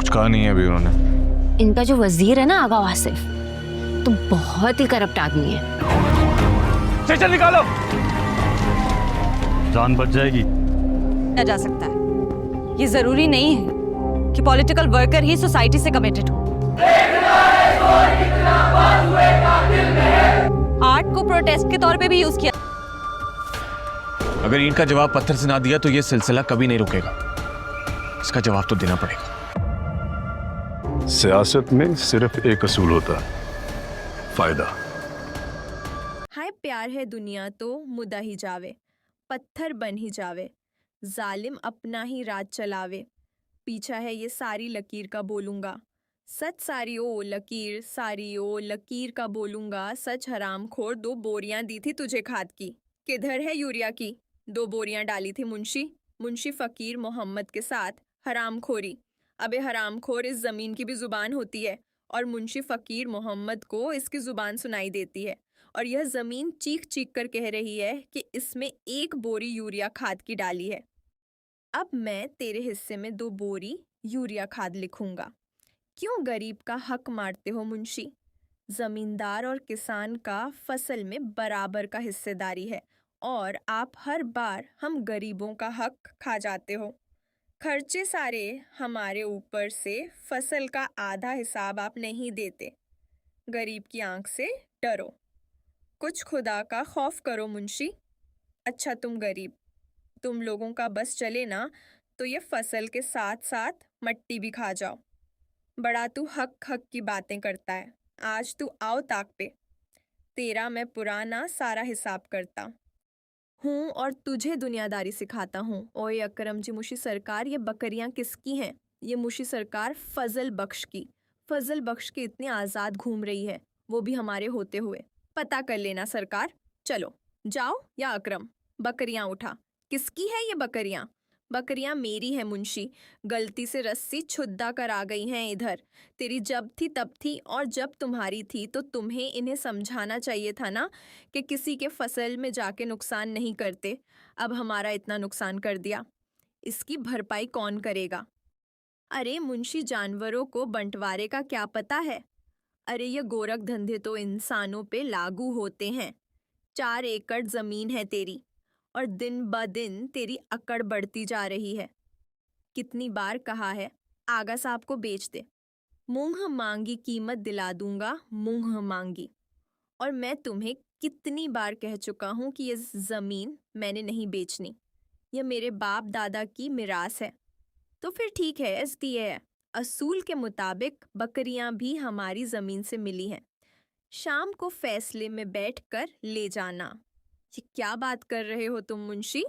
कुछ कहा नहीं है अभी उन्होंने। इनका जो वजीर है ना आगा वासिफ, तो बहुत ही करप्ट आदमी है। स्टेशन निकालो। जान बच जाएगी। जा सकता है, ये जरूरी नहीं है कि पॉलिटिकल वर्कर ही सोसाइटी से कमिटेड हो। आर्ट को प्रोटेस्ट के तौर पे भी यूज किया। अगर इनका जवाब पत्थर से ना दिया तो ये सिलसिला कभी नहीं रुकेगा। इसका जवाब तो देना पड़ेगा। सियासत में सिर्फ एक असूल होता है, फायदा। हाय प्यार है दुनिया तो मुदा ही जावे, पत्थर बन ही जावे, जालिम अपना ही राज चलावे। पीछा है ये सारी लकीर का बोलूंगा, सच सारी ओ लकीर, सारी ओ लकीर का बोलूंगा। सच हराम खोर, 2 बोरियां दी थी तुझे खाद की, किधर है यूरिया की? 2 बोरियां डाली थी मुंशी फकीर मोहम्मद के साथ हराम खोरी। अबे हराम खोर, इस जमीन की भी जुबान होती है और मुंशी फकीर मोहम्मद को इसकी जुबान सुनाई देती है, और यह जमीन चीख चीख कर कह रही है कि इसमें 1 बोरी यूरिया खाद की डाली है। अब मैं तेरे हिस्से में 2 बोरी यूरिया खाद लिखूंगा। क्यों गरीब का हक मारते हो मुंशी? जमींदार और किसान का फसल में बराबर का हिस्सेदारी है, और आप हर बार हम गरीबों का हक खा जाते हो। खर्चे सारे हमारे ऊपर से, फसल का आधा हिसाब आप नहीं देते। गरीब की आंख से डरो, कुछ खुदा का खौफ करो मुंशी। अच्छा तुम गरीब, तुम लोगों का बस चले ना तो ये फसल के साथ साथ मट्टी भी खा जाओ। बड़ा तू हक हक की बातें करता है, आज तू आओ ताक पे, तेरा मैं पुराना सारा हिसाब करता हूँ और तुझे दुनियादारी सिखाता हूँ। ओए अकरम जी मुशी सरकार, ये बकरियाँ किसकी हैं? ये मुशी सरकार फजल बख्श की। फजल बख्श के इतनी आज़ाद घूम रही है, वो भी हमारे होते हुए। पता कर लेना सरकार। चलो जाओ या अकरम, बकरियाँ उठा। किसकी है ये बकरियाँ? बकरियाँ मेरी है मुंशी, गलती से रस्सी छुद्दा कर आ गई हैं इधर। तेरी जब थी तब थी, और जब तुम्हारी थी तो तुम्हें इन्हें समझाना चाहिए था ना कि किसी के फसल में जाके नुकसान नहीं करते। अब हमारा इतना नुकसान कर दिया, इसकी भरपाई कौन करेगा? अरे मुंशी, जानवरों को बंटवारे का क्या पता है? अरे ये गोरख धंधे तो इंसानों पे लागू होते हैं। 4 एकड़ जमीन है तेरी, और दिन ब दिन तेरी अकड़ बढ़ती जा रही है। कितनी बार कहा है आगा साहब को बेच दे, मुंह मांगी कीमत दिला दूंगा, मुंह मांगी। और मैं तुम्हें कितनी बार कह चुका हूं कि ये जमीन मैंने नहीं बेचनी, यह मेरे बाप दादा की मिरास है। तो फिर ठीक है, SDA है, असूल के मुताबिक बकरियां भी हमारी जमीन से मिली हैं। शाम को फैसले में बैठकर ले जाना। ये क्या बात कर रहे हो तुम मुंशी?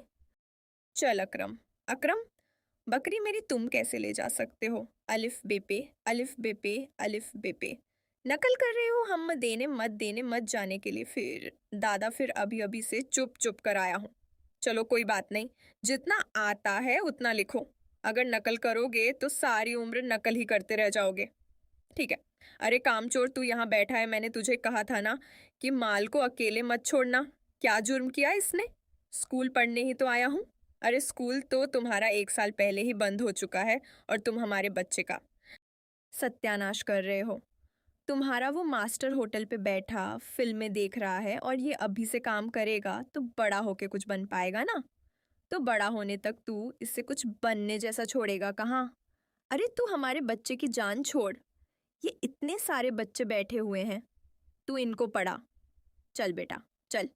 चल अकरम, अकरम, बकरी मेरी तुम कैसे ले जा सकते हो? अलिफ बेपे, अलिफ बेपे, अलिफ बेपे। नकल कर रहे हो हम देने मत जाने के लिए। फिर दादा, फिर अभी अभी से चुप चुप कर आया हूँ। चलो कोई बात नहीं, जितना आता है उतना लिखो। अगर नकल करोगे तो सारी उम्र नकल ही करते रह जाओगे। ठीक है। अरे कामचोर, तू यहाँ बैठा है, मैंने तुझे कहा था ना कि माल को अकेले मत छोड़ना। क्या जुर्म किया इसने? स्कूल पढ़ने ही तो आया हूँ। अरे स्कूल तो तुम्हारा 1 साल पहले ही बंद हो चुका है, और तुम हमारे बच्चे का सत्यानाश कर रहे हो। तुम्हारा वो मास्टर होटल पे बैठा फिल्में देख रहा है, और ये अभी से काम करेगा तो बड़ा होके कुछ बन पाएगा ना? तो बड़ा होने तक तू इससे कुछ बनने जैसा छोड़ेगा कहाँ? अरे तू हमारे बच्चे की जान छोड़, ये इतने सारे बच्चे बैठे हुए हैं, तू इनको पढ़ा। चल बेटा चल।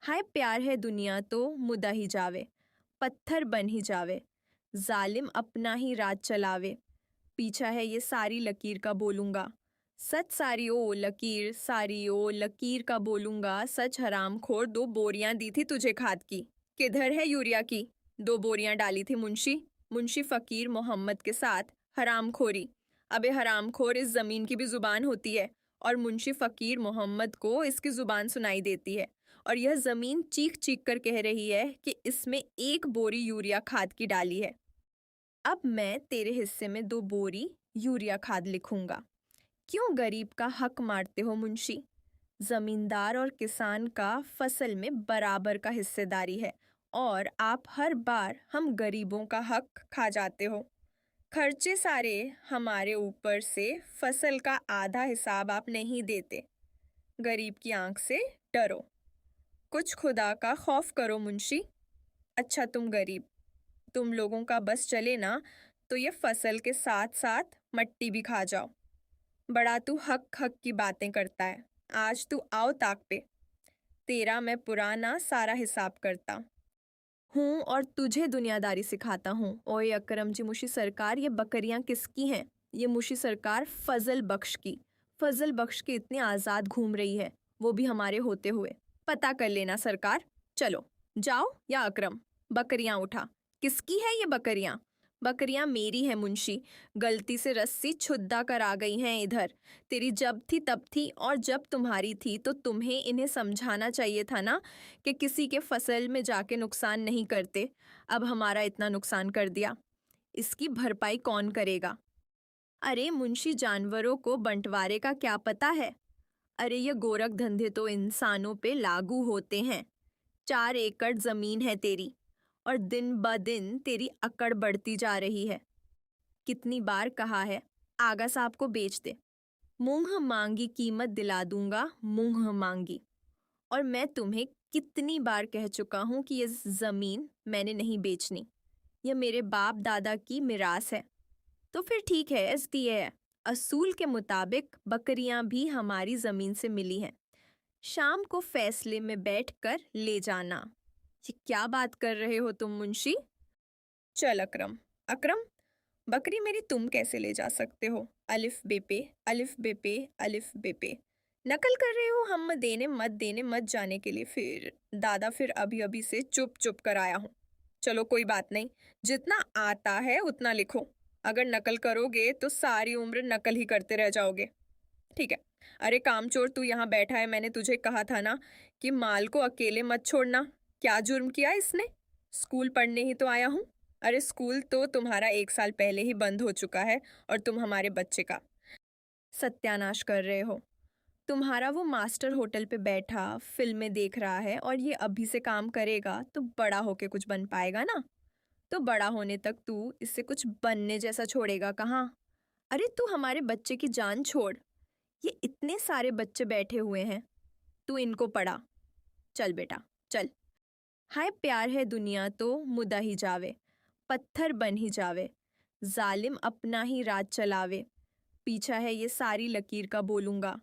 हाय प्यार है दुनिया तो मुदा ही जावे, पत्थर बन ही जावे, जालिम अपना ही राज चलावे। पीछा है ये सारी लकीर का बोलूंगा, सच सारी ओ लकीर, सारी ओ लकीर का बोलूंगा। सच हराम खोर, 2 बोरियां दी थी तुझे खाद की, किधर है यूरिया की? 2 बोरियां डाली थी मुंशी फकीर मोहम्मद के साथ हराम खोरी। अबे हराम खोर, इस जमीन की भी जुबान होती है, और मुंशी फकीर मोहम्मद को इसकी जुबान सुनाई देती है, और यह जमीन चीख चीख कर कह रही है कि इसमें 1 बोरी यूरिया खाद की डाली है। अब मैं तेरे हिस्से में 2 बोरी यूरिया खाद लिखूंगा। क्यों गरीब का हक मारते हो मुंशी? जमींदार और किसान का फसल में बराबर का हिस्सेदारी है, और आप हर बार हम गरीबों का हक खा जाते हो। खर्चे सारे हमारे ऊपर से, फसल का आधा हिसाब आप नहीं देते। गरीब की आंख से डरो, कुछ खुदा का खौफ करो मुंशी। अच्छा तुम गरीब, तुम लोगों का बस चले ना तो ये फसल के साथ साथ मट्टी भी खा जाओ। बड़ा तू हक हक की बातें करता है, आज तू आओ ताक पे, तेरा मैं पुराना सारा हिसाब करता हूँ और तुझे दुनियादारी सिखाता हूँ। ओए अकरम जी मुशी सरकार, ये बकरियाँ किसकी हैं? ये मुशी सरकार फजल बख्श की। फजल बख्श के इतनी आज़ाद घूम रही है, वो भी हमारे होते हुए। पता कर लेना सरकार। चलो जाओ या अकरम, बकरियाँ उठा। किसकी है ये बकरियाँ? बकरियाँ मेरी है मुंशी, गलती से रस्सी छुद्दा कर आ गई हैं इधर। तेरी जब थी तब थी, और जब तुम्हारी थी तो तुम्हें इन्हें समझाना चाहिए था ना कि किसी के फसल में जाके नुकसान नहीं करते। अब हमारा इतना नुकसान कर दिया, इसकी भरपाई कौन करेगा? अरे मुंशी, जानवरों को बंटवारे का क्या पता है? अरे ये गोरख धंधे तो इंसानों पे लागू होते हैं। 4 एकड़ जमीन है तेरी, और दिन ब दिन तेरी अकड़ बढ़ती जा रही है। कितनी बार कहा है आगा साहब को बेच दे, मुंह मांगी कीमत दिला दूंगा, मुंह मांगी। और मैं तुम्हें कितनी बार कह चुका हूं कि ये जमीन मैंने नहीं बेचनी, ये मेरे बाप दादा की मिरास है। तो फिर ठीक है, एसडीए है, असूल के मुताबिक बकरियां भी हमारी जमीन से मिली हैं। शाम को फैसले में बैठकर ले जाना। ये क्या बात कर रहे हो तुम मुंशी? चल अकरम, अकरम, बकरी मेरी तुम कैसे ले जा सकते हो? अलिफ बेपे, अलिफ बेपे, अलिफ बेपे। नकल कर रहे हो हम देने मत जाने के लिए। फिर दादा, फिर अभी अभी से चुप चुप कर आया हूँ। चलो कोई बात नहीं, जितना आता है उतना लिखो। अगर नकल करोगे तो सारी उम्र नकल ही करते रह जाओगे। ठीक है। अरे कामचोर, तू यहाँ बैठा है, मैंने तुझे कहा था ना कि माल को अकेले मत छोड़ना। क्या जुर्म किया इसने? स्कूल पढ़ने ही तो आया हूँ। अरे स्कूल तो तुम्हारा 1 साल पहले ही बंद हो चुका है, और तुम हमारे बच्चे का सत्यानाश कर रहे हो। तुम्हारा वो मास्टर होटल पे बैठा फिल्में देख रहा है, और ये अभी से काम करेगा तो बड़ा होके कुछ बन पाएगा ना? तो बड़ा होने तक तू इससे कुछ बनने जैसा छोड़ेगा कहाँ? अरे तू हमारे बच्चे की जान छोड़, ये इतने सारे बच्चे बैठे हुए हैं, तू इनको पढ़ा। चल बेटा चल। हाय प्यार है दुनिया तो मुदा ही जावे, पत्थर बन ही जावे, जालिम अपना ही राज चलावे। पीछा है ये सारी लकीर का बोलूंगा,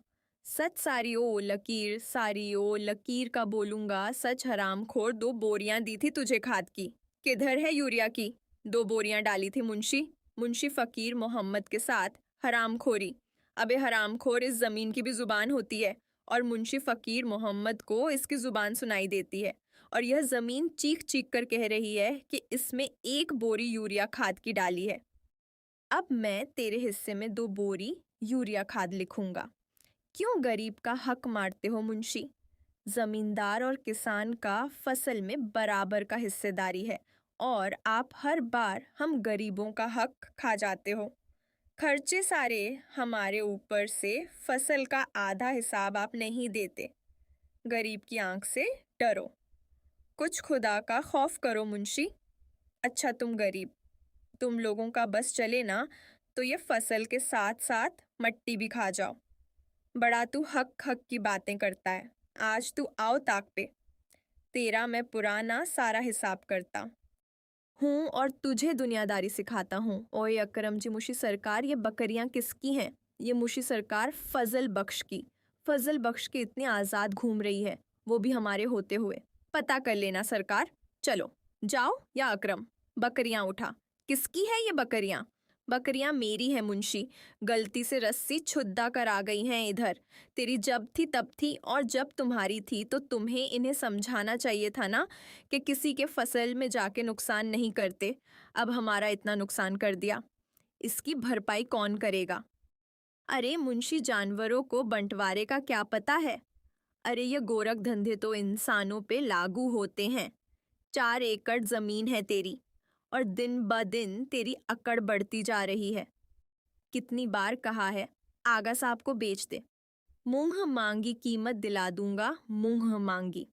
सच सारी ओ लकीर, सारी ओ लकीर का बोलूंगा। सच हराम खोर, 2 बोरियां दी थी तुझे खाद की, किधर है यूरिया की? 2 बोरियां डाली थी मुंशी फकीर मोहम्मद के साथ हरामखोरी। अबे हरामखोर, इस जमीन की भी जुबान होती है, और मुंशी फकीर मोहम्मद को इसकी जुबान सुनाई देती है, और यह जमीन चीख चीख कर कह रही है कि इसमें 1 बोरी यूरिया खाद की डाली है। अब मैं तेरे हिस्से में 2 बोरी यूरिया खाद लिखूंगा। क्यों गरीब का हक मारते हो मुंशी? जमींदार और किसान का फसल में बराबर का हिस्सेदारी है, और आप हर बार हम गरीबों का हक खा जाते हो। खर्चे सारे हमारे ऊपर से, फसल का आधा हिसाब आप नहीं देते। गरीब की आंख से डरो, कुछ खुदा का खौफ करो मुंशी। अच्छा तुम गरीब, तुम लोगों का बस चले ना तो ये फसल के साथ साथ मट्टी भी खा जाओ। बड़ा तू हक हक की बातें करता है, आज तू आओ ताक पे, तेरा मैं पुराना सारा हिसाब करता हूँ और तुझे दुनियादारी सिखाता हूँ। ओए अकरम जी मुशी सरकार, ये बकरियाँ किसकी हैं? ये मुशी सरकार फजल बख्श की। फजल बख्श के इतनी आज़ाद घूम रही है, वो भी हमारे होते हुए। पता कर लेना सरकार। चलो जाओ या अकरम, बकरियाँ उठा। किसकी है ये बकरियाँ? बकरियाँ मेरी है मुंशी, गलती से रस्सी छुद्दा कर आ गई हैं इधर। तेरी जब थी तब थी, और जब तुम्हारी थी तो तुम्हें इन्हें समझाना चाहिए था ना कि किसी के फसल में जाके नुकसान नहीं करते। अब हमारा इतना नुकसान कर दिया, इसकी भरपाई कौन करेगा? अरे मुंशी, जानवरों को बंटवारे का क्या पता है? अरे ये गोरख धंधे तो इंसानों पे लागू होते हैं। 4 एकड़ जमीन है तेरी, और दिन ब दिन तेरी अकड़ बढ़ती जा रही है। कितनी बार कहा है आगा साहब को बेच दे, मुंह मांगी कीमत दिला दूंगा, मुंह मांगी।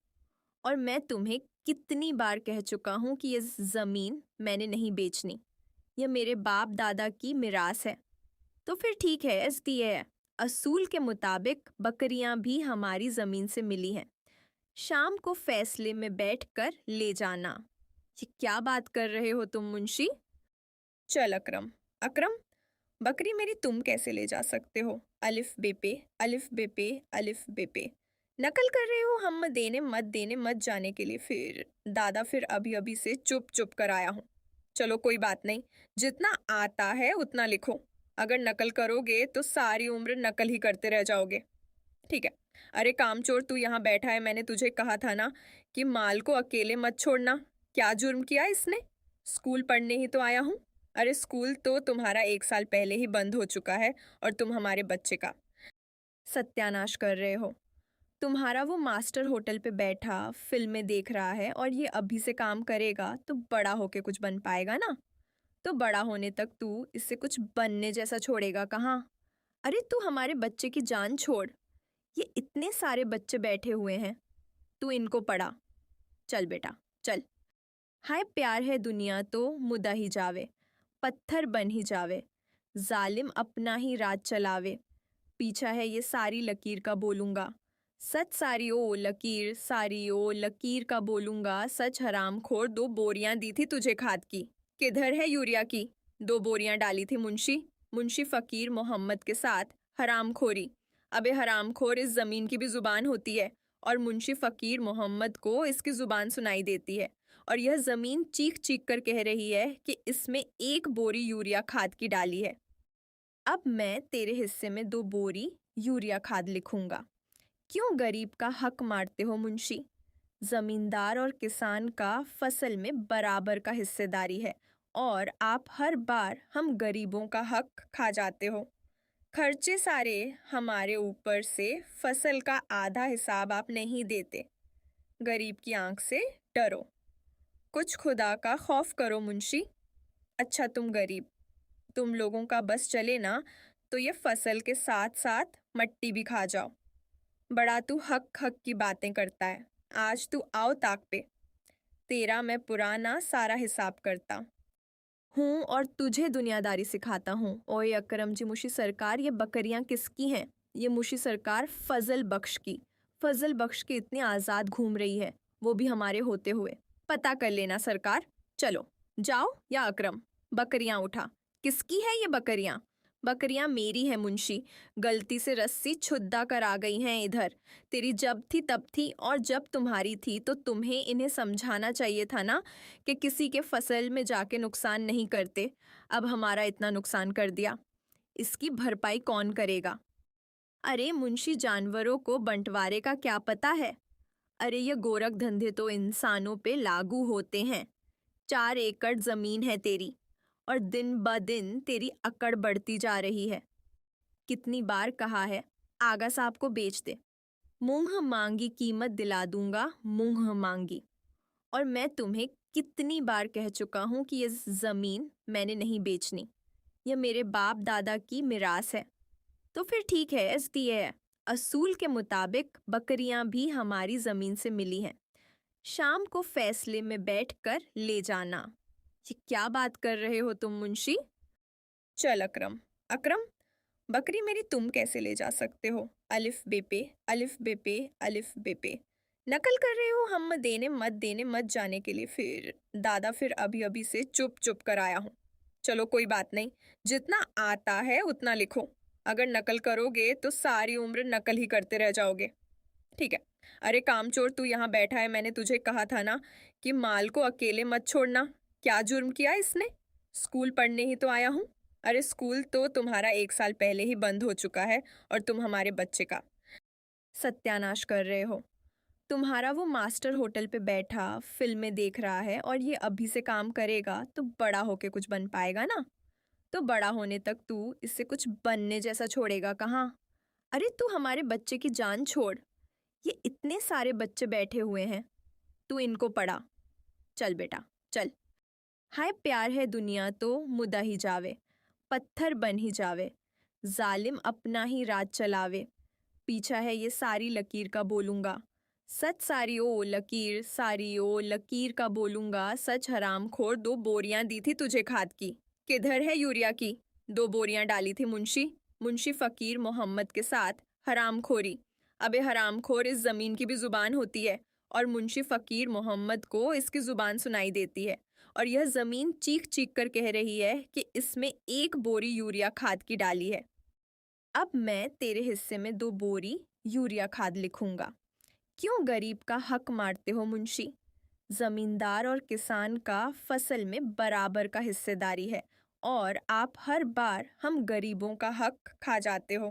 और मैं तुम्हें कितनी बार कह चुका हूं कि ये जमीन मैंने नहीं बेचनी, ये मेरे बाप दादा की मिरास है। तो फिर ठीक है, SDA है। असूल के मुताबिक बकरियां भी हमारी जमीन से मिली हैं। शाम को फैसले में बैठकर ले जाना। ये क्या बात कर रहे हो तुम मुंशी? चल अकरम, अकरम, बकरी मेरी तुम कैसे ले जा सकते हो? अलिफ बे पे, अलिफ बे पे, अलिफ बे पे। नकल कर रहे हो हम देने मत जाने के लिए। फिर दादा, फिर अभी अभी से चुप चुप कर आया हूँ। चलो कोई बात नहीं, जितना आता है उतना लिखो। अगर नकल करोगे तो सारी उम्र नकल ही करते रह जाओगे। ठीक है। अरे कामचोर, तू यहाँ बैठा है, मैंने तुझे कहा था ना कि माल को अकेले मत छोड़ना। क्या जुर्म किया इसने? स्कूल पढ़ने ही तो आया हूँ। अरे स्कूल तो तुम्हारा 1 साल पहले ही बंद हो चुका है और तुम हमारे बच्चे का सत्यानाश कर रहे हो। तुम्हारा वो मास्टर होटल पे बैठा फिल्में देख रहा है और ये अभी से काम करेगा तो बड़ा होके कुछ बन पाएगा ना? तो बड़ा होने तक तू इससे कुछ बनने जैसा छोड़ेगा कहाँ? अरे तू हमारे बच्चे की जान छोड़। ये इतने सारे बच्चे बैठे हुए हैं, तू इनको पढ़ा। चल बेटा, चल। हाय प्यार है दुनिया तो मुदा ही जावे, पत्थर बन ही जावे, जालिम अपना ही राज चलावे। पीछा है ये सारी लकीर का बोलूंगा, सच सारी ओ लकीर, सारी ओ लकीर का बोलूंगा। सच हराम खोर, 2 बोरियां दी थी तुझे खाद की, किधर है यूरिया की? 2 बोरियां डाली थी मुंशी फकीर मोहम्मद के साथ हरामखोरी। अबे हरामखोर, इस जमीन की भी जुबान होती है और मुंशी फकीर मोहम्मद को इसकी जुबान सुनाई देती है और यह जमीन चीख चीख कर कह रही है कि इसमें 1 बोरी यूरिया खाद की डाली है। अब मैं तेरे हिस्से में 2 बोरी यूरिया खाद लिखूंगा। क्यों गरीब का हक मारते हो मुंशी? जमींदार और किसान का फसल में बराबर का हिस्सेदारी है और आप हर बार हम गरीबों का हक खा जाते हो। खर्चे सारे हमारे ऊपर से, फसल का आधा हिसाब आप नहीं देते। गरीब की आंख से डरो, कुछ खुदा का खौफ करो मुंशी। अच्छा तुम गरीब, तुम लोगों का बस चले ना तो ये फसल के साथ साथ मट्टी भी खा जाओ। बड़ा तू हक हक की बातें करता है। आज तू आओ ताक पे, तेरा मैं पुराना सारा हिसाब करता हूँ और तुझे दुनियादारी सिखाता हूँ। ओए अकरम जी मुशी सरकार, ये बकरियाँ किसकी हैं? ये मुशी सरकार फजल बख्श की। फजल बख्श की इतनी आज़ाद घूम रही है, वो भी हमारे होते हुए। पता कर लेना सरकार। चलो जाओ या अकरम, बकरियाँ उठा। किसकी है ये बकरियाँ? बकरियाँ मेरी है मुंशी, गलती से रस्सी छुद्दा कर आ गई हैं इधर। तेरी जब थी तब थी और जब तुम्हारी थी तो तुम्हें इन्हें समझाना चाहिए था ना कि किसी के फसल में जाके नुकसान नहीं करते। अब हमारा इतना नुकसान कर दिया, इसकी भरपाई कौन करेगा? अरे मुंशी, जानवरों को बंटवारे का क्या पता है? अरे ये गोरख धंधे तो इंसानों पे लागू होते हैं। 4 एकड़ जमीन है तेरी और दिन ब दिन तेरी अकड़ बढ़ती जा रही है। कितनी बार कहा है आगा साहब को बेच दे, मुंह मांगी कीमत दिला दूंगा, मुंह मांगी। और मैं तुम्हें कितनी बार कह चुका हूँ कि ये जमीन मैंने नहीं बेचनी, ये मेरे बाप दादा की मिरास है। तो फिर ठीक है, SDA है। असूल के मुताबिक बकरियां भी हमारी जमीन से मिली हैं। शाम को फैसले में बैठकर ले जाना। ये क्या बात कर रहे हो तुम मुंशी? चल अकरम, अकरम, बकरी मेरी तुम कैसे ले जा सकते हो? अलिफ बे पे, अलिफ बे पे, अलिफ बे पे। नकल कर रहे हो हम देने मत जाने के लिए। फिर दादा, फिर अभी अभी से चुप चुप कर आया हूँ। चलो कोई बात नहीं, जितना आता है उतना लिखो। अगर नकल करोगे तो सारी उम्र नकल ही करते रह जाओगे। ठीक है। अरे कामचोर, तू यहाँ बैठा है, मैंने तुझे कहा था ना कि माल को अकेले मत छोड़ना। क्या जुर्म किया इसने? स्कूल पढ़ने ही तो आया हूँ। अरे स्कूल तो तुम्हारा 1 साल पहले ही बंद हो चुका है और तुम हमारे बच्चे का सत्यानाश कर रहे हो। तुम्हारा वो मास्टर होटल पे बैठा फिल्में देख रहा है और ये अभी से काम करेगा तो बड़ा होके कुछ बन पाएगा ना? तो बड़ा होने तक तू इससे कुछ बनने जैसा छोड़ेगा कहाँ? अरे तू हमारे बच्चे की जान छोड़। ये इतने सारे बच्चे बैठे हुए हैं, तू इनको पढ़ा। चल बेटा, चल। हाय प्यार है दुनिया तो मुदा ही जावे, पत्थर बन ही जावे, जालिम अपना ही राज चलावे। पीछा है ये सारी लकीर का बोलूंगा, सच सारी ओ लकीर, सारी ओ लकीर का बोलूंगा। सच हराम खोर, 2 बोरियां दी थी तुझे खाद की, किधर है यूरिया की 2 बोरियां डाली थी मुंशी मुंशी फकीर मोहम्मद के साथ हरामखोरी। अबे हरामखोर इस जमीन की भी जुबान होती है और मुंशी फकीर मोहम्मद को इसकी जुबान सुनाई देती है और यह जमीन चीख चीख कर कह रही है कि इसमें 1 बोरी यूरिया खाद की डाली है। अब मैं तेरे हिस्से में 2 बोरी यूरिया खाद लिखूंगा। क्यों गरीब का हक मारते हो मुंशी? जमींदार और किसान का फसल में बराबर का हिस्सेदारी है और आप हर बार हम गरीबों का हक खा जाते हो।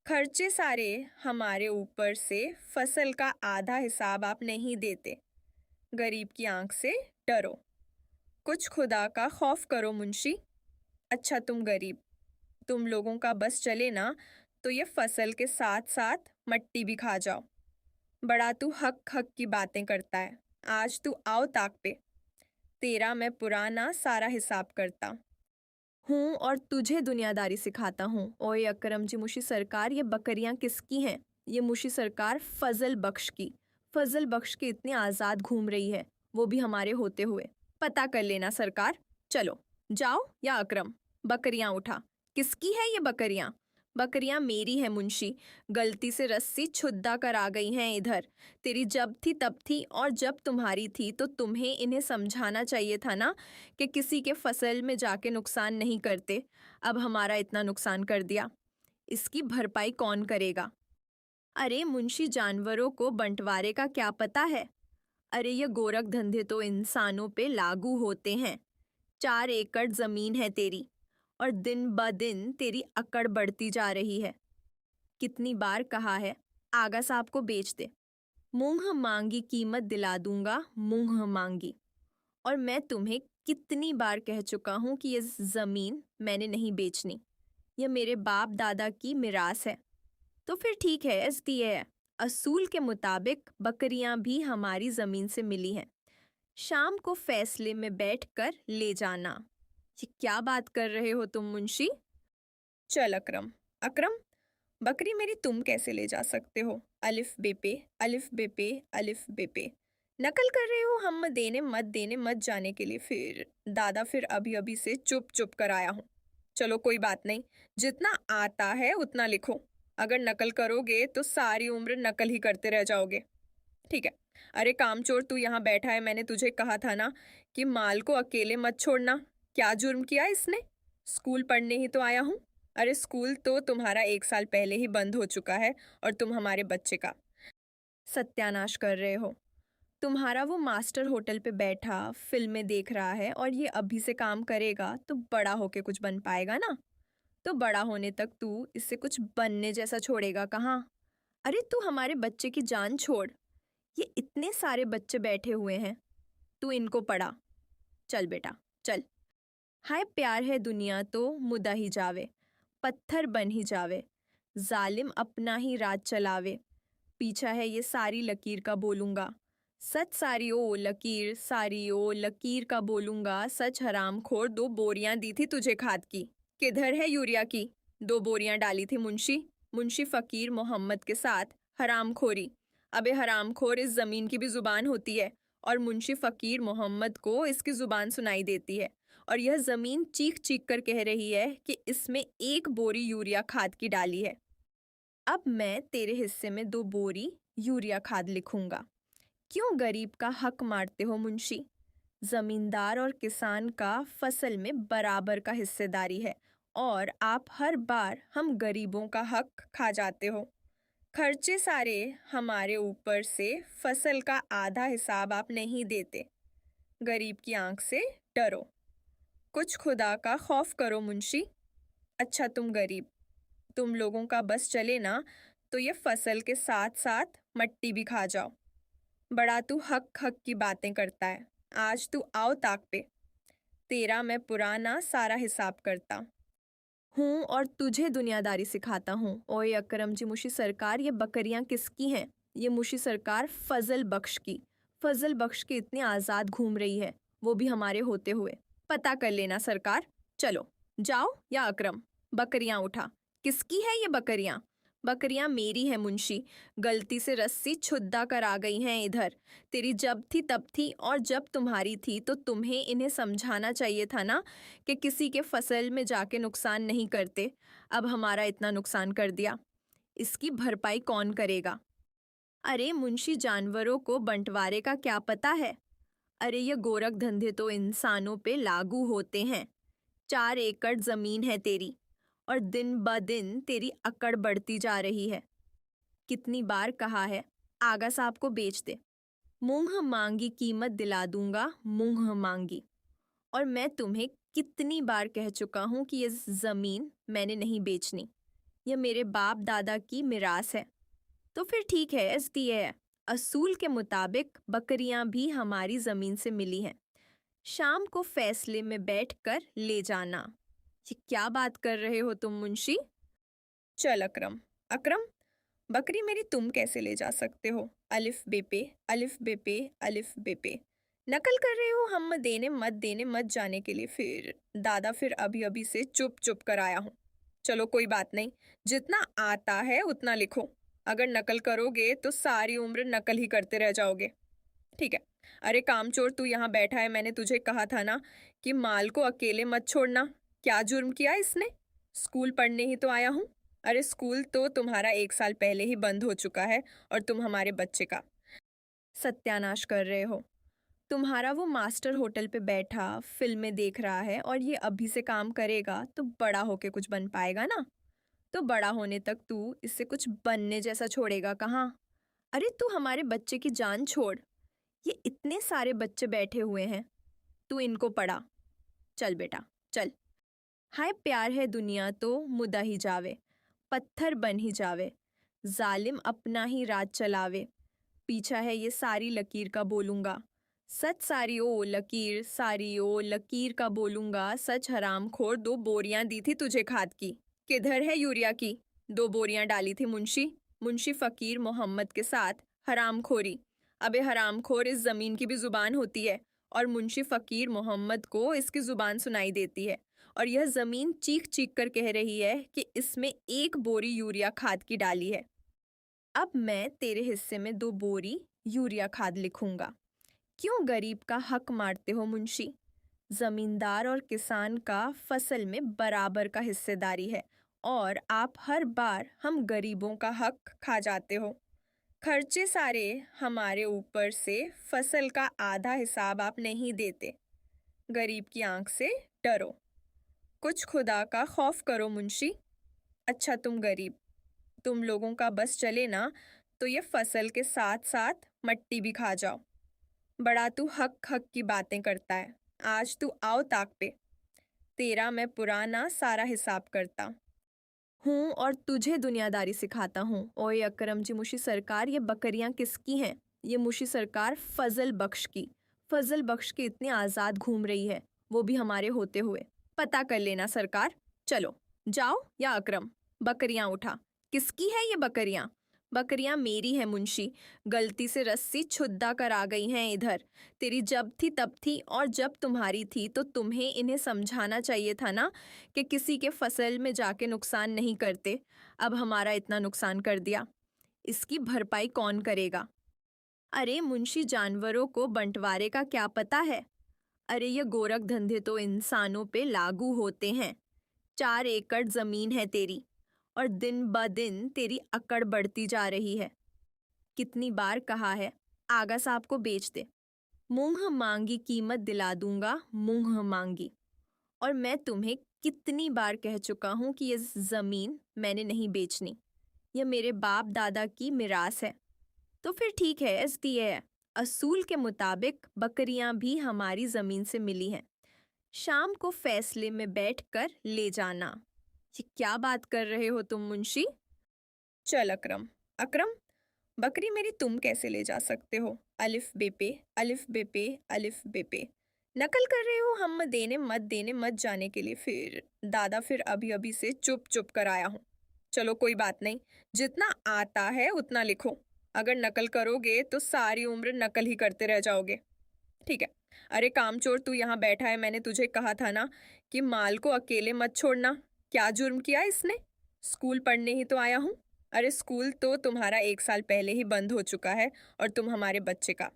खर्चे सारे हमारे ऊपर से फसल का आधा हिसाब आप नहीं देते। गरीब की आंख से डरो, कुछ खुदा का खौफ करो मुंशी। अच्छा तुम गरीब, तुम लोगों का बस चले ना तो ये फसल के साथ साथ मट्टी भी खा जाओ। बड़ा तू हक हक की बातें करता है। आज तू आओ ताक पे, तेरा मैं पुराना सारा हिसाब करता हूँ और तुझे दुनियादारी सिखाता हूँ। ओए अकरम जी मुशी सरकार, ये बकरियां किसकी हैं? ये मुशी सरकार फजल बख्श की। फजल बख्श के इतनी आज़ाद घूम रही है, वो भी हमारे होते हुए। पता कर लेना सरकार। चलो जाओ या अकरम, बकरियां उठा। किसकी है ये बकरियां? बकरियां मेरी है मुंशी, गलती से रस्सी छुद्दा कर आ गई हैं इधर। तेरी जब थी तब थी और जब तुम्हारी थी तो तुम्हें इन्हें समझाना चाहिए था ना कि किसी के फसल में जाके नुकसान नहीं करते। अब हमारा इतना नुकसान कर दिया, इसकी भरपाई कौन करेगा? अरे मुंशी, जानवरों को बंटवारे का क्या पता है? अरे ये गोरख धंधे तो इंसानों पे लागू होते हैं। 4 एकड़ जमीन है तेरी और दिन ब दिन तेरी अकड़ बढ़ती जा रही है। कितनी बार कहा है आगा साहब को बेच दे, मुंह मांगी कीमत दिला दूंगा, मुंह मांगी। और मैं तुम्हें कितनी बार कह चुका हूं कि ये जमीन मैंने नहीं बेचनी, ये मेरे बाप दादा की मिरास है। तो फिर ठीक है, इसकी है असूल के मुताबिक बकरियां भी हमारी जमीन से मिली हैं। शाम को फैसले में बैठकर ले जाना। ये क्या बात कर रहे हो तुम मुंशी? चल अकरम, अकरम बकरी मेरी तुम कैसे ले जा सकते हो? अलिफ बे पे, अलिफ बे पे, अलिफ बे पे। नकल कर रहे हो हम देने मत जाने के लिए। फिर दादा फिर अभी अभी से चुप चुप कर आया हूँ। चलो कोई बात नहीं, जितना आता है उतना लिखो। अगर नकल करोगे तो सारी उम्र नकल ही करते रह जाओगे। ठीक है। अरे कामचोर, तू यहाँ बैठा है, मैंने तुझे कहा था ना कि माल को अकेले मत छोड़ना। क्या जुर्म किया इसने? स्कूल पढ़ने ही तो आया हूँ। अरे स्कूल तो तुम्हारा 1 साल पहले ही बंद हो चुका है और तुम हमारे बच्चे का सत्यानाश कर रहे हो। तुम्हारा वो मास्टर होटल पे बैठा फिल्में देख रहा है और ये अभी से काम करेगा तो बड़ा होके कुछ बन पाएगा ना? तो बड़ा होने तक तू इससे कुछ बनने जैसा छोड़ेगा कहाँ? अरे तू हमारे बच्चे की जान छोड़, ये इतने सारे बच्चे बैठे हुए हैं, तू इनको पढ़ा। चल बेटा चल। हाय प्यार है दुनिया तो मुदा ही जावे, पत्थर बन ही जावे, जालिम अपना ही राज चलावे। पीछा है ये सारी लकीर का बोलूंगा, सच सारी ओ लकीर, सारी ओ लकीर का बोलूंगा सच। हराम खोर 2 बोरियां दी थी तुझे खाद की। किधर है यूरिया की 2 बोरियां डाली थी मुंशी फकीर मोहम्मद के साथ हरामखोरी। अबे हरामखोर इस जमीन की भी जुबान होती है और मुंशी फकीर मोहम्मद को इसकी जुबान सुनाई देती है और यह जमीन चीख चीख कर कह रही है कि इसमें 1 बोरी यूरिया खाद की डाली है। अब मैं तेरे हिस्से में 2 बोरी यूरिया खाद लिखूंगा। क्यों गरीब का हक मारते हो मुंशी? जमींदार और किसान का फसल में बराबर का हिस्सेदारी है और आप हर बार हम गरीबों का हक खा जाते हो। खर्चे सारे हमारे ऊपर से फसल का आधा हिसाब आप नहीं देते। गरीब की आंख से डरो, कुछ खुदा का खौफ करो मुंशी। अच्छा तुम गरीब, तुम लोगों का बस चले ना तो ये फसल के साथ साथ मट्टी भी खा जाओ। बड़ा तू हक हक की बातें करता है। आज तू आओ ताक पे, तेरा मैं पुराना सारा हिसाब करता हूँ और तुझे दुनियादारी सिखाता हूँ। ओए अकरम जी मुशी सरकार, ये बकरियां किसकी हैं? ये मुशी सरकार फजल बख्श की। फजल बख्श के इतनी आज़ाद घूम रही है, वो भी हमारे होते हुए। पता कर लेना सरकार। चलो जाओ या अकरम, बकरियां उठा। किसकी है ये बकरियां? बकरियां मेरी हैं मुंशी, गलती से रस्सी छुद्दा कर आ गई हैं इधर। तेरी जब थी तब थी और जब तुम्हारी थी तो तुम्हें इन्हें समझाना चाहिए था ना कि किसी के फसल में जाके नुकसान नहीं करते। अब हमारा इतना नुकसान कर दिया, इसकी भरपाई कौन करेगा? अरे मुंशी, जानवरों को बंटवारे का क्या पता है? अरे ये गोरख धंधे तो इंसानों पे लागू होते हैं। 4 एकड़ जमीन है तेरी और दिन ब दिन तेरी अकड़ बढ़ती जा रही है। कितनी बार कहा है आगा साहब को बेच दे, मुंह मांगी कीमत दिला दूंगा, मुंह मांगी। और मैं तुम्हें कितनी बार कह चुका हूं कि ये जमीन मैंने नहीं बेचनी, ये मेरे बाप दादा की मिरास है। तो फिर ठीक है, इसलिए है असूल के मुताबिक बकरियां भी हमारी जमीन से मिली हैं। शाम को फैसले में बैठकर ले जाना। ये क्या बात कर रहे हो तुम मुंशी? चल अकरम, अकरम, बकरी मेरी तुम कैसे ले जा सकते हो? अलिफ बे पे, अलिफ बे पे, अलिफ बे पे। नकल कर रहे हो हम देने मत जाने के लिए। फिर दादा फिर अभी अभी से चुप चुप कर आया हूँ। चलो कोई बात नहीं, जितना आता है उतना लिखो। अगर नकल करोगे तो सारी उम्र नकल ही करते रह जाओगे। ठीक है। अरे कामचोर, तू यहाँ बैठा है, मैंने तुझे कहा था ना कि माल को अकेले मत छोड़ना। क्या जुर्म किया इसने? स्कूल पढ़ने ही तो आया हूँ। अरे स्कूल तो तुम्हारा 1 साल पहले ही बंद हो चुका है और तुम हमारे बच्चे का सत्यानाश कर रहे हो। तुम्हारा वो मास्टर होटल पे बैठा फिल्में देख रहा है और ये अभी से काम करेगा तो बड़ा होके कुछ बन पाएगा ना? तो बड़ा होने तक तू इससे कुछ बनने जैसा छोड़ेगा कहाँ? अरे तू हमारे बच्चे की जान छोड़, ये इतने सारे बच्चे बैठे हुए हैं, तू इनको पढ़ा। चल बेटा चल। हाय प्यार है दुनिया तो मुदा ही जावे, पत्थर बन ही जावे, जालिम अपना ही राज चलावे। पीछा है ये सारी लकीर का बोलूंगा, सच सारी ओ लकीर, सारी ओ लकीर का बोलूंगा। सच हराम खोर, 2 बोरियां दी थी तुझे खाद की, किधर है यूरिया की? 2 बोरियां डाली थी मुंशी फकीर मोहम्मद के साथ हरामखोरी। अबे हरामखोर, इस जमीन की भी जुबान होती है और मुंशी फकीर मोहम्मद को इसकी जुबान सुनाई देती है और यह जमीन चीख चीख कर कह रही है कि इसमें 1 बोरी यूरिया खाद की डाली है। अब मैं तेरे हिस्से में 2 बोरी यूरिया खाद लिखूंगा। क्यों गरीब का हक मारते हो मुंशी? जमींदार और किसान का फसल में बराबर का हिस्सेदारी है और आप हर बार हम गरीबों का हक खा जाते हो। खर्चे सारे हमारे ऊपर से, फसल का आधा हिसाब आप नहीं देते। गरीब की आंख से डरो, कुछ खुदा का खौफ करो मुंशी। अच्छा तुम गरीब, तुम लोगों का बस चले ना तो ये फसल के साथ साथ मट्टी भी खा जाओ। बड़ा तू हक हक की बातें करता है। आज तू आओ ताक पे, तेरा मैं पुराना सारा हिसाब करता हूँ और तुझे दुनियादारी सिखाता हूँ। ओए अकरम जी, मुशी सरकार, ये बकरियाँ किसकी हैं? ये मुशी सरकार फजल बख्श की। फजल बख्श की इतनी आज़ाद घूम रही है, वो भी हमारे होते हुए। पता कर लेना सरकार। चलो जाओ। या अकरम, बकरियाँ उठा। किसकी है ये बकरियाँ? बकरियां मेरी हैं मुंशी, गलती से रस्सी छुद्दा कर आ गई हैं इधर। तेरी जब थी तब थी और जब तुम्हारी थी तो तुम्हें इन्हें समझाना चाहिए था ना कि किसी के फसल में जाके नुकसान नहीं करते। अब हमारा इतना नुकसान कर दिया, इसकी भरपाई कौन करेगा? अरे मुंशी, जानवरों को बंटवारे का क्या पता है? अरे ये गोरख धंधे तो इंसानों पे लागू होते हैं। 4 एकड़ जमीन है तेरी और दिन ब दिन तेरी अकड़ बढ़ती जा रही है। कितनी बार कहा है आगा साहब को बेच दे, मुंह मांगी कीमत दिला दूंगा, मुंह मांगी। और मैं तुम्हें कितनी बार कह चुका हूं कि ये जमीन मैंने नहीं बेचनी, ये मेरे बाप दादा की मिरास है। तो फिर ठीक है, इसलिए है असूल के मुताबिक बकरियां भी हमारी जमीन से मिली हैं। शाम को फैसले में बैठकर ले जाना। ये क्या बात कर रहे हो तुम मुंशी? चल अकरम, अकरम, बकरी मेरी तुम कैसे ले जा सकते हो? अलिफ बे पे, अलिफ बे पे, अलिफ बे पे। नकल कर रहे हो हम देने मत जाने के लिए। फिर दादा फिर अभी अभी से चुप चुप कर आया हूँ। चलो कोई बात नहीं, जितना आता है उतना लिखो। अगर नकल करोगे तो सारी उम्र नकल ही करते रह जाओगे। ठीक है। अरे कामचोर, तू यहाँ बैठा है, मैंने तुझे कहा था ना कि माल को अकेले मत छोड़ना। क्या जुर्म किया इसने? स्कूल पढ़ने ही तो आया हूँ। अरे स्कूल तो तुम्हारा 1 साल पहले ही बंद हो चुका है और तुम हमारे बच्चे का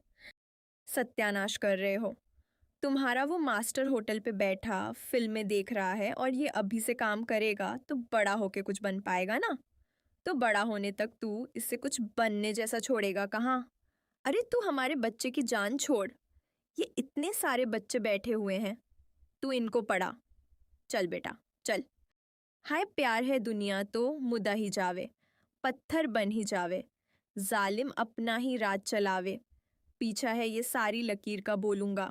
सत्यानाश कर रहे हो। तुम्हारा वो मास्टर होटल पे बैठा फिल्में देख रहा है और ये अभी से काम करेगा तो बड़ा होके कुछ बन पाएगा ना। तो बड़ा होने तक तू इससे कुछ बनने जैसा छोड़ेगा कहाँ। अरे तू हमारे बच्चे की जान छोड़, ये इतने सारे बच्चे बैठे हुए हैं, तू इनको पढ़ा। चल बेटा चल। हाय प्यार है दुनिया तो मुदा ही जावे, पत्थर बन ही जावे, जालिम अपना ही राज चलावे, पीछा है ये सारी लकीर का बोलूंगा,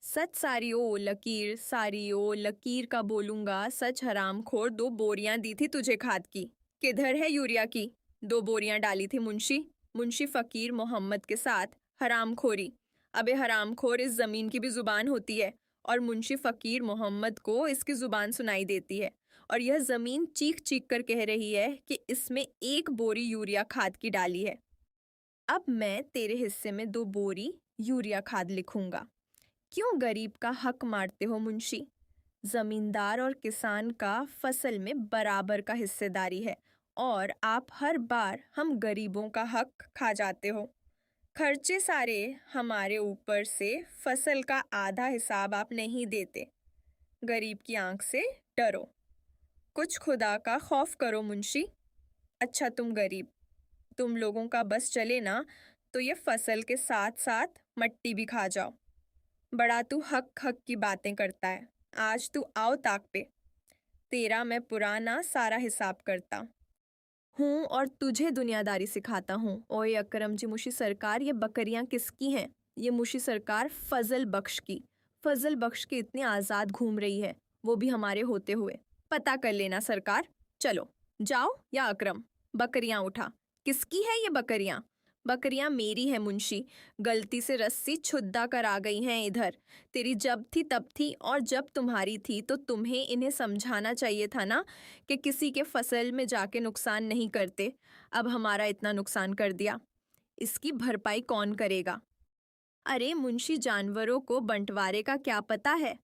सच सारी ओ लकीर, सारी ओ लकीर का बोलूंगा, सच हराम खोर 2 बोरियां दी थी तुझे खाद की, किधर है यूरिया की, 2 बोरियां डाली थी मुंशी फकीर मोहम्मद के साथ, हरामखोरी। अबे हरामखोर इस जमीन की भी जुबान होती है और मुंशी फकीर मोहम्मद को इसकी जुबान सुनाई देती है और यह जमीन चीख चीख कर कह रही है कि इसमें 1 बोरी यूरिया खाद की डाली है। अब मैं तेरे हिस्से में 2 बोरी यूरिया खाद लिखूंगा। क्यों गरीब का हक मारते हो मुंशी? जमींदार और किसान का फसल में बराबर का हिस्सेदारी है और आप हर बार हम गरीबों का हक खा जाते हो। खर्चे सारे हमारे ऊपर से, फसल का आधा हिसाब आप नहीं देते। गरीब की आंख से डरो, कुछ खुदा का खौफ करो मुंशी। अच्छा तुम गरीब, तुम लोगों का बस चले ना तो ये फसल के साथ साथ मट्टी भी खा जाओ। बड़ा तू हक हक की बातें करता है, आज तू आओ ताक पे, तेरा मैं पुराना सारा हिसाब करता हूँ और तुझे दुनियादारी सिखाता हूँ। ओए अकरम जी मुशी सरकार, ये बकरियाँ किसकी हैं? ये मुशी सरकार फजल बख्श की। फजल बख्श के इतनी आज़ाद घूम रही है, वो भी हमारे होते हुए। पता कर लेना सरकार। चलो जाओ या अकरम, बकरियाँ उठा। किसकी है ये बकरियाँ? बकरियाँ मेरी है मुंशी, गलती से रस्सी छुद्दा कर आ गई हैं इधर। तेरी जब थी तब थी और जब तुम्हारी थी तो तुम्हें इन्हें समझाना चाहिए था ना कि किसी के फसल में जाके नुकसान नहीं करते। अब हमारा इतना नुकसान कर दिया, इसकी भरपाई कौन करेगा? अरे मुंशी जानवरों को बंटवारे का क्या पता है?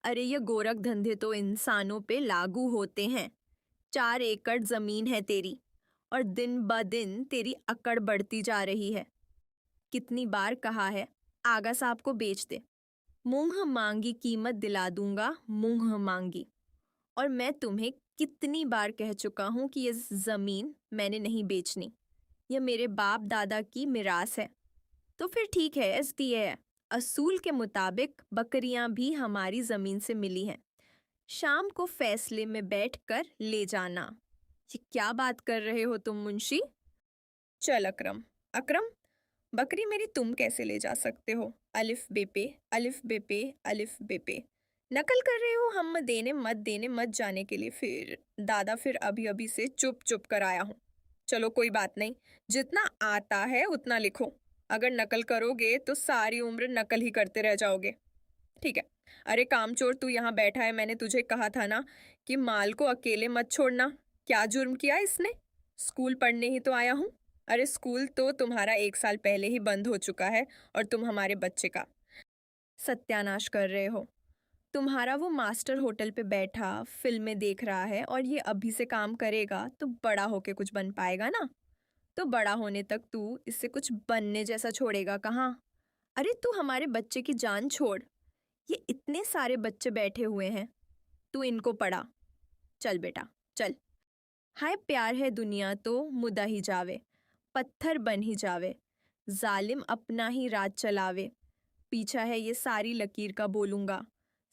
अरे ये गोरख धंधे तो इंसानों पे लागू होते हैं। 4 एकड़ जमीन है तेरी और दिन ब दिन तेरी अकड़ बढ़ती जा रही है। कितनी बार कहा है आगा साहब को बेच दे, मुंह मांगी कीमत दिला दूंगा, मुंह मांगी। और मैं तुम्हें कितनी बार कह चुका हूं कि ये जमीन मैंने नहीं बेचनी, ये मेरे बाप दादा की मिरास है। तो फिर ठीक है, एसडीए है, असूल के मुताबिक बकरियां भी हमारी जमीन से मिली हैं। शाम को फैसले में बैठकर ले जाना। ये क्या बात कर रहे हो तुम मुंशी? चल अकरम, अकरम बकरी मेरी तुम कैसे ले जा सकते हो? अलिफ बेपे अलिफ बेपे अलिफ बेपे नकल कर रहे हो हम देने मत जाने के लिए। फिर दादा फिर अभी अभी से चुप चुप कर आया हूँ। चलो कोई बात नहीं, जितना आता है उतना लिखो। अगर नकल करोगे तो सारी उम्र नकल ही करते रह जाओगे। ठीक है। अरे कामचोर, तू यहाँ बैठा है, मैंने तुझे कहा था ना कि माल को अकेले मत छोड़ना। क्या जुर्म किया इसने? स्कूल पढ़ने ही तो आया हूँ। अरे स्कूल तो तुम्हारा 1 साल पहले ही बंद हो चुका है और तुम हमारे बच्चे का सत्यानाश कर रहे हो। तुम्हारा वो मास्टर होटल पे बैठा फिल्में देख रहा है और ये अभी से काम करेगा तो बड़ा होके कुछ बन पाएगा ना। तो बड़ा होने तक तू इससे कुछ बनने जैसा छोड़ेगा कहाँ। अरे तू हमारे बच्चे की जान छोड़, ये इतने सारे बच्चे बैठे हुए हैं, तू इनको पढ़ा। चल बेटा चल। हाय प्यार है दुनिया तो मुदा ही जावे, पत्थर बन ही जावे, जालिम अपना ही राज चलावे, पीछा है ये सारी लकीर का बोलूंगा,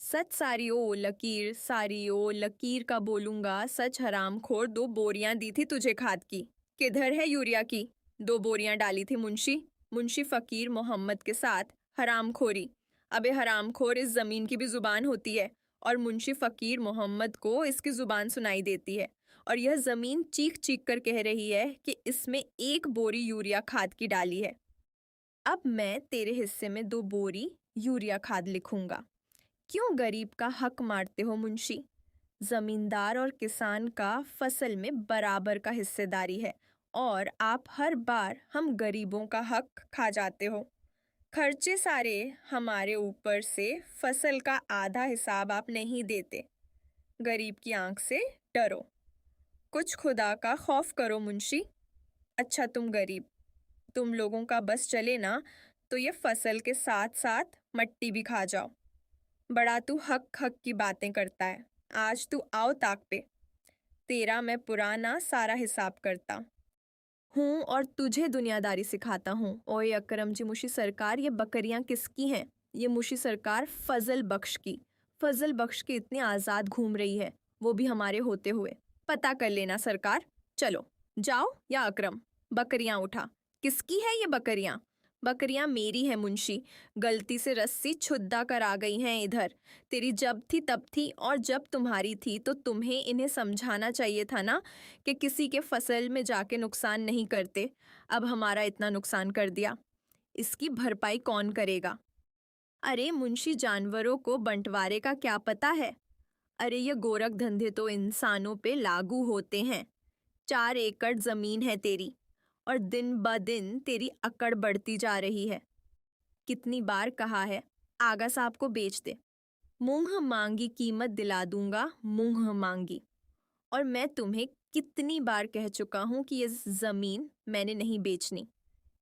सच सारी ओ लकीर, सारी ओ लकीर का बोलूंगा, सच हराम खोर 2 बोरियां दी थी तुझे खाद की, किधर है यूरिया की, 2 बोरियां डाली थी मुंशी फकीर मोहम्मद के साथ, हरामखोरी। अबे हरामखोर इस जमीन की भी जुबान होती है और मुंशी फकीर मोहम्मद को इसकी जुबान सुनाई देती है और यह जमीन चीख चीख कर कह रही है कि इसमें 1 बोरी यूरिया खाद की डाली है। अब मैं तेरे हिस्से में 2 बोरी यूरिया खाद लिखूंगा। क्यों गरीब का हक मारते हो मुंशी? जमींदार और किसान का फसल में बराबर का हिस्सेदारी है और आप हर बार हम गरीबों का हक खा जाते हो। खर्चे सारे हमारे ऊपर से, फसल का आधा हिसाब आप नहीं देते। गरीब की आंख से डरो, कुछ खुदा का खौफ करो मुंशी। अच्छा तुम गरीब, तुम लोगों का बस चले ना तो ये फसल के साथ साथ मट्टी भी खा जाओ। बड़ा तू हक हक की बातें करता है। आज तू आओ ताक पे, तेरा मैं पुराना सारा हिसाब करता हूँ और तुझे दुनियादारी सिखाता हूँ। ओए अकरम जी मुशी सरकार, ये बकरियां किसकी हैं? ये मुशी सरकार फजल बख्श की। फजल बख्श की इतनी आज़ाद घूम रही है, वो भी हमारे होते हुए। पता कर लेना सरकार। चलो जाओ या अकरम, बकरियां उठा। किसकी है ये बकरियां? बकरियां मेरी है मुंशी, गलती से रस्सी छुद्दा कर आ गई हैं इधर। तेरी जब थी तब थी और जब तुम्हारी थी तो तुम्हें इन्हें समझाना चाहिए था ना कि किसी के फसल में जाके नुकसान नहीं करते। अब हमारा इतना नुकसान कर दिया, इसकी भरपाई कौन करेगा? अरे मुंशी, जानवरों को बंटवारे का क्या पता है? अरे ये गोरख धंधे तो इंसानों पे लागू होते हैं। 4 एकड़ जमीन है तेरी और दिन ब दिन तेरी अकड़ बढ़ती जा रही है। कितनी बार कहा है आगा साहब को बेच दे, मुंह मांगी कीमत दिला दूंगा, मुंह मांगी। और मैं तुम्हें कितनी बार कह चुका हूं कि ये जमीन मैंने नहीं बेचनी,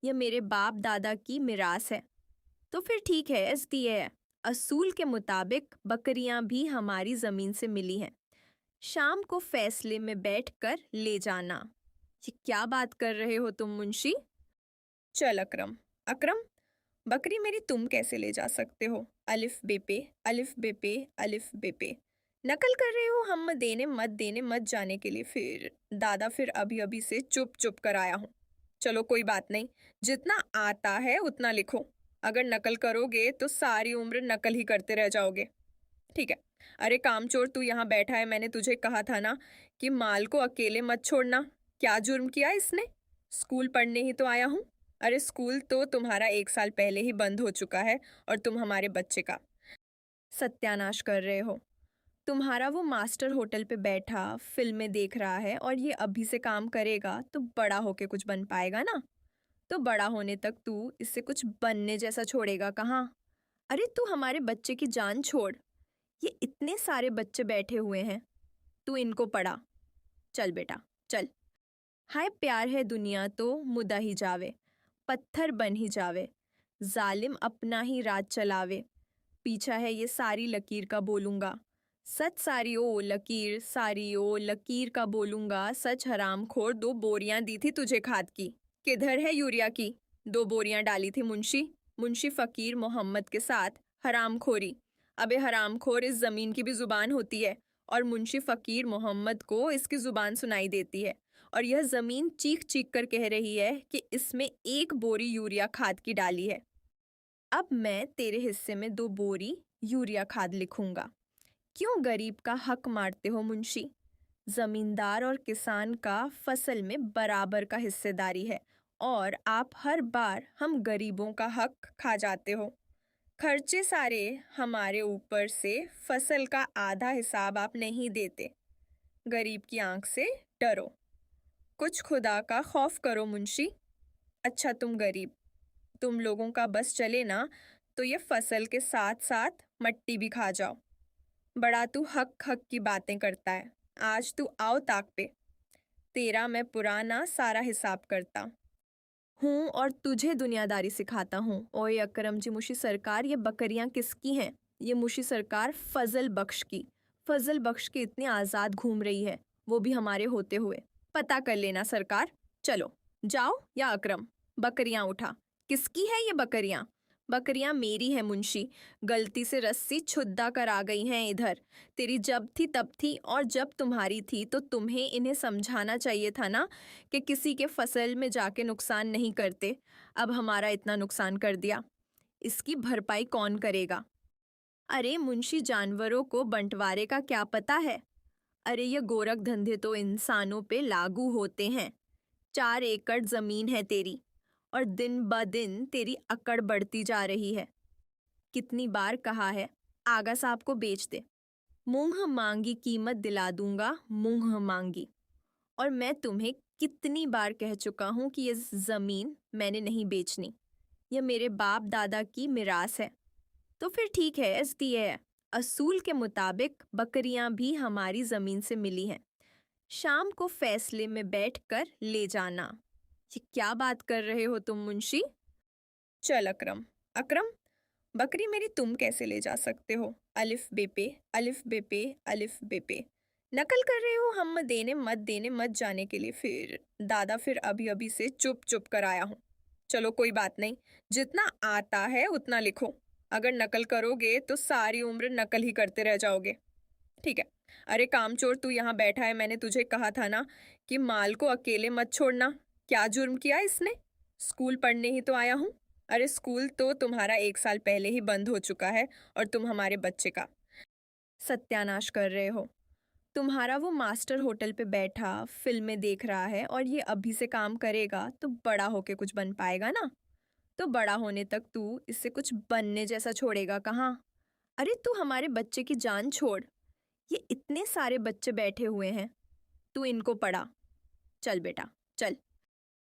ये मेरे बाप दादा की मिरास है। तो फिर ठीक है, एसडीए है, असूल के मुताबिक बकरियां भी हमारी जमीन से मिली हैं। शाम को फैसले में बैठकर ले जाना। ये क्या बात कर रहे हो तुम मुंशी? चल अकरम, अकरम, बकरी मेरी तुम कैसे ले जा सकते हो? अलिफ बे पे, अलिफ बे पे, अलिफ बे पे। नकल कर रहे हो हम देने मत जाने के लिए। फिर दादा, फिर अभी अभी से चुप चुप कर आया हूँ। चलो कोई बात नहीं, जितना आता है उतना लिखो। अगर नकल करोगे तो सारी उम्र नकल ही करते रह जाओगे। ठीक है। अरे कामचोर, तू यहाँ बैठा है, मैंने तुझे कहा था ना कि माल को अकेले मत छोड़ना। क्या जुर्म किया इसने? स्कूल पढ़ने ही तो आया हूँ। अरे स्कूल तो तुम्हारा 1 साल पहले ही बंद हो चुका है और तुम हमारे बच्चे का सत्यानाश कर रहे हो। तुम्हारा वो मास्टर होटल पे बैठा फिल्में देख रहा है और ये अभी से काम करेगा तो बड़ा होके कुछ बन पाएगा ना? तो बड़ा होने तक तू इससे कुछ बनने जैसा छोड़ेगा कहाँ? अरे तू हमारे बच्चे की जान छोड़, ये इतने सारे बच्चे बैठे हुए हैं, तू इनको पढ़ा। चल बेटा चल। हाय प्यार है दुनिया तो मुदा ही जावे, पत्थर बन ही जावे, जालिम अपना ही राज चलावे। पीछा है ये सारी लकीर का बोलूंगा, सच सारी ओ लकीर, सारी ओ लकीर का बोलूंगा। सच हराम खोर, 2 बोरियां दी थी तुझे खाद की, किधर है यूरिया की? 2 बोरियां डाली थी मुंशी फकीर मोहम्मद के साथ हरामखोरी। अबे हरामखोर, इस जमीन की भी जुबान होती है और मुंशी फकीर मोहम्मद को इसकी जुबान सुनाई देती है और यह जमीन चीख चीख कर कह रही है कि इसमें 1 बोरी यूरिया खाद की डाली है। अब मैं तेरे हिस्से में 2 बोरी यूरिया खाद लिखूंगा। क्यों गरीब का हक मारते हो मुंशी? जमींदार और किसान का फसल में बराबर का हिस्सेदारी है और आप हर बार हम गरीबों का हक खा जाते हो। खर्चे सारे हमारे ऊपर से, फसल का आधा हिसाब आप नहीं देते। गरीब की आंख से डरो, कुछ खुदा का खौफ करो मुंशी। अच्छा तुम गरीब, तुम लोगों का बस चले ना तो ये फसल के साथ साथ मट्टी भी खा जाओ। बड़ा तू हक हक की बातें करता है। आज तू आओ ताक पे, तेरा मैं पुराना सारा हिसाब करता हूँ और तुझे दुनियादारी सिखाता हूँ। ओए अकरम जी मुशी सरकार, ये बकरियां किसकी हैं? ये मुशी सरकार फजल बख्श की। फजल बख्श की इतनी आज़ाद घूम रही है, वो भी हमारे होते हुए। पता कर लेना सरकार। चलो जाओ या अकरम, बकरियां उठा। किसकी है ये बकरियां? बकरियां मेरी है मुंशी, गलती से रस्सी छुद्दा कर आ गई हैं इधर। तेरी जब थी तब थी और जब तुम्हारी थी तो तुम्हें इन्हें समझाना चाहिए था ना कि किसी के फसल में जाके नुकसान नहीं करते। अब हमारा इतना नुकसान कर दिया, इसकी भरपाई कौन करेगा? अरे मुंशी, जानवरों को बंटवारे का क्या पता है? अरे ये गोरख धंधे तो इंसानों पे लागू होते हैं। 4 एकड़ जमीन है तेरी और दिन ब दिन तेरी अकड़ बढ़ती जा रही है। कितनी बार कहा है आगा साहब को बेच दे, मुंह मांगी कीमत दिला दूंगा, मुंह मांगी। और मैं तुम्हें कितनी बार कह चुका हूं कि ये जमीन मैंने नहीं बेचनी, ये मेरे बाप दादा की मिरास है। तो फिर ठीक है, एसडीए है, असूल के मुताबिक बकरियां भी हमारी जमीन से मिली हैं। शाम को फैसले में बैठकर ले जाना। ये क्या बात कर रहे हो तुम मुंशी? चल अकरम, अकरम, बकरी मेरी तुम कैसे ले जा सकते हो? अलिफ बे पे, अलिफ बे पे, अलिफ बे पे। नकल कर रहे हो हम देने मत जाने के लिए। फिर दादा फिर अभी अभी से चुप चुप कर आया हूँ। चलो कोई बात नहीं, जितना आता है उतना लिखो। अगर नकल करोगे तो सारी उम्र नकल ही करते रह जाओगे। ठीक है। अरे कामचोर, तू यहाँ बैठा है, मैंने तुझे कहा था ना कि माल को अकेले मत छोड़ना। क्या जुर्म किया इसने? स्कूल पढ़ने ही तो आया हूँ। अरे स्कूल तो तुम्हारा 1 साल पहले ही बंद हो चुका है और तुम हमारे बच्चे का सत्यानाश कर रहे हो। तुम्हारा वो मास्टर होटल पे बैठा फिल्में देख रहा है और ये अभी से काम करेगा तो बड़ा होके कुछ बन पाएगा ना? तो बड़ा होने तक तू इससे कुछ बनने जैसा छोड़ेगा कहाँ? अरे तू हमारे बच्चे की जान छोड़। ये इतने सारे बच्चे बैठे हुए हैं, तू इनको पढ़ा। चल बेटा, चल।